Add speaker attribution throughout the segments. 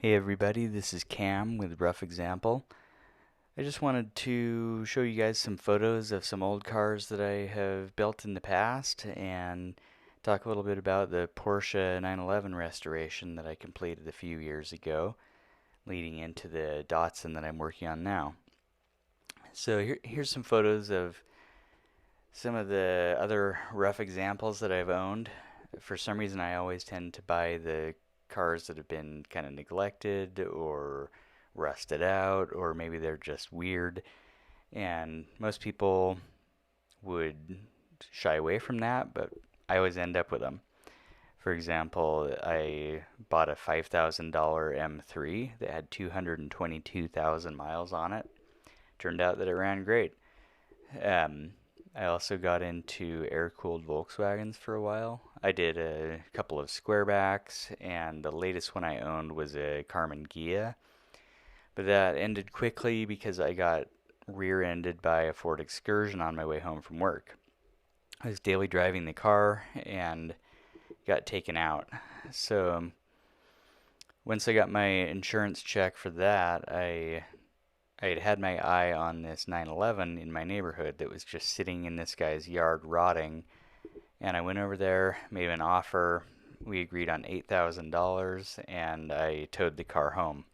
Speaker 1: Hey everybody, this is Cam with Rough Example. I just wanted to show you guys some photos of some old cars that I have built in the past and talk a little bit about the Porsche 911 restoration that I completed a few years ago, leading into the Datsun that I'm working on now. So here's some photos of some of the other rough examples that I've owned. For some reason, I always tend to buy the cars that have been kind of neglected or rusted out, or maybe they're just weird. And most people would shy away from that, but I always end up with them. For example, I bought a $5,000 M3 that had 222,000 miles on it. Turned out that it ran great. Um, I also got into air-cooled Volkswagens for a while. I did a couple of squarebacks, and the latest one I owned was a Karmann Ghia. But that ended quickly because I got rear-ended by a Ford Excursion on my way home from work. I was daily driving the car and got taken out. So once I got my insurance check for that, I had had my eye on this 911 in my neighborhood that was just sitting in this guy's yard rotting. And I went over there, made him an offer. We agreed on $8,000 and I towed the car home.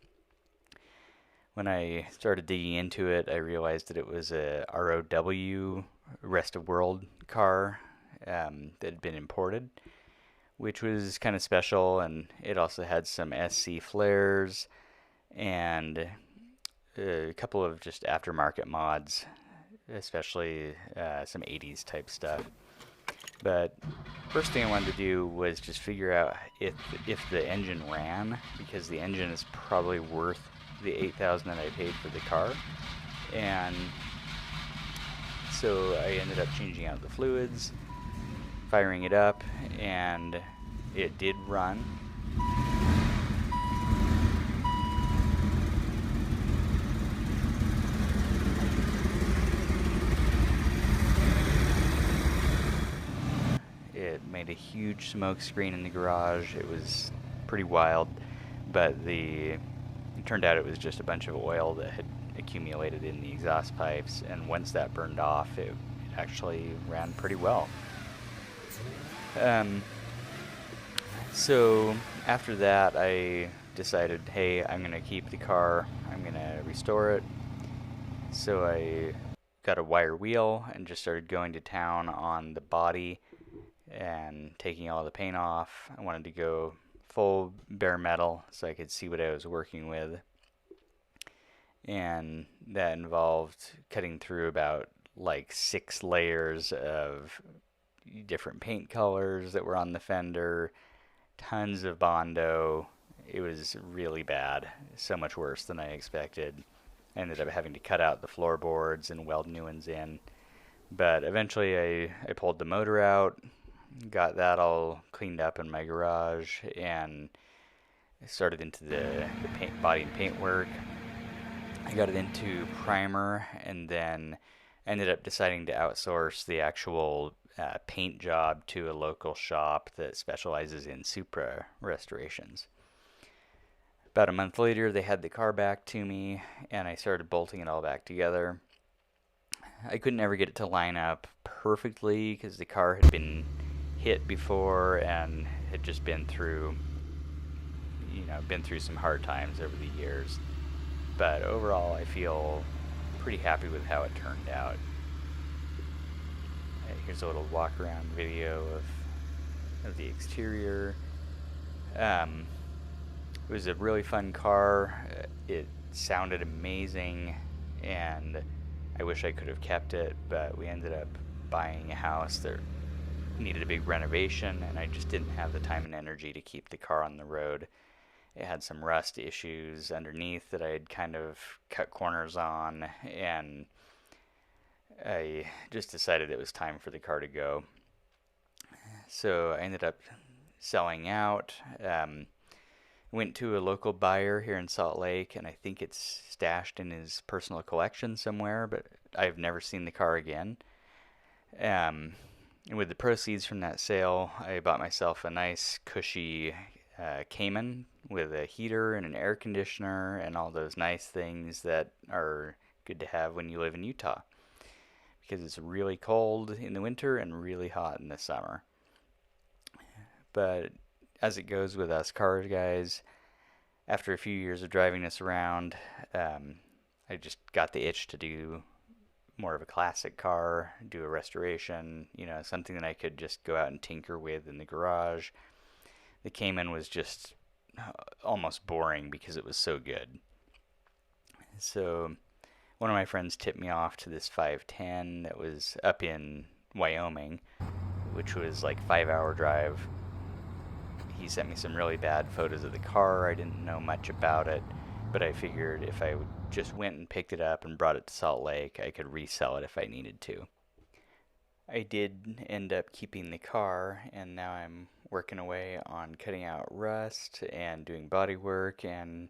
Speaker 1: When I started digging into it, I realized that it was a ROW, rest of world car that had been imported, which was kind of special. And it also had some SC flares and a couple of just aftermarket mods, especially some 80s type stuff. But first thing I wanted to do was just figure out if the engine ran, because the engine is probably worth the $8,000 that I paid for the car. And so I ended up changing out the fluids, firing it up, and it did run. It made a huge smoke screen in the garage. It was pretty wild, but it turned out it was just a bunch of oil that had accumulated in the exhaust pipes, and once that burned off, it actually ran pretty well. Um, so after that, I decided, hey, I'm going to keep the car, I'm going to restore it. So I got a wire wheel and just started going to town on the body and taking all the paint off. I wanted to go full bare metal so I could see what I was working with. And that involved cutting through about like 6 layers of different paint colors that were on the fender, tons of Bondo. It was really bad, so much worse than I expected. I ended up having to cut out the floorboards and weld new ones in. But eventually I pulled the motor out, got that all cleaned up in my garage, and started into the paint, body and paint work. I got it into primer, and then ended up deciding to outsource the actual paint job to a local shop that specializes in Supra restorations. About a month later, they had the car back to me, and I started bolting it all back together. I couldn't ever get it to line up perfectly because the car had been hit before and had just been through some hard times over the years. But overall, I feel pretty happy with how it turned out. Here's a little walk around video of the exterior. It was a really fun car. It sounded amazing, and I wish I could have kept it, but we ended up buying a house that needed a big renovation, and I just didn't have the time and energy to keep the car on the road. It had some rust issues underneath that I had kind of cut corners on, and I just decided it was time for the car to go. So I ended up selling out. Went to a local buyer here in Salt Lake, and I think it's stashed in his personal collection somewhere, but I've never seen the car again. And with the proceeds from that sale, I bought myself a nice, cushy Cayman with a heater and an air conditioner and all those nice things that are good to have when you live in Utah, because it's really cold in the winter and really hot in the summer. But as it goes with us car guys, after a few years of driving this around, um, I just got the itch to do more of a classic car, do a restoration, something that I could just go out and tinker with in the garage. The Cayman was just almost boring because it was so good. So one of my friends tipped me off to this 510 that was up in Wyoming, which was like 5 hour drive. He sent me some really bad photos of the car. I didn't know much about it, but I figured if I just went and picked it up and brought it to Salt Lake, I could resell it if I needed to. I did end up keeping the car, and now I'm working away on cutting out rust and doing body work and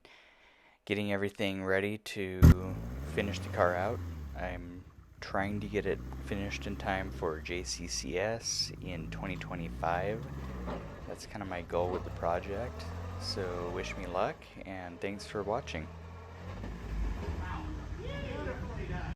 Speaker 1: getting everything ready to finish the car out. I'm trying to get it finished in time for JCCS in 2025. That's kind of my goal with the project. So wish me luck, and thanks for watching.